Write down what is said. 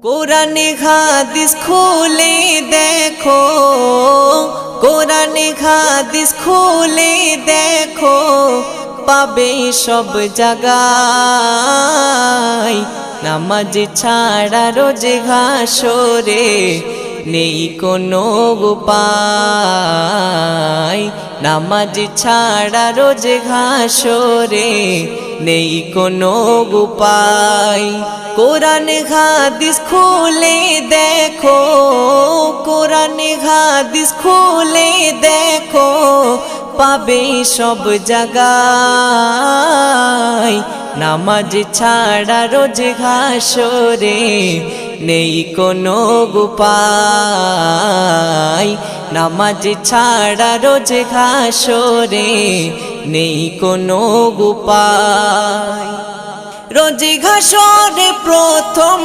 কোরআনে হাদিস খুলে দেখো, কোরআনে হাদিস খুলে দেখো, পাবে সব জায়গায়। নামাজ ছাড়া রোজে হাসরে নেই কোনো উপায়। নামাজ ছাড়া রোজে হাসরে নেই কোনো উপায়। কোরআন হাদিস খুলে দেখো, কোরআন হাদিস খুলে দেখো, পাবে সব জায়গায়। নামাজ ছাড়া রোজ হাসরে নেই কোনো উপায়। নামাজ ছাড়া রোজ হাসরে নেই কোনো উপায়। রোজ হাসরে প্রথম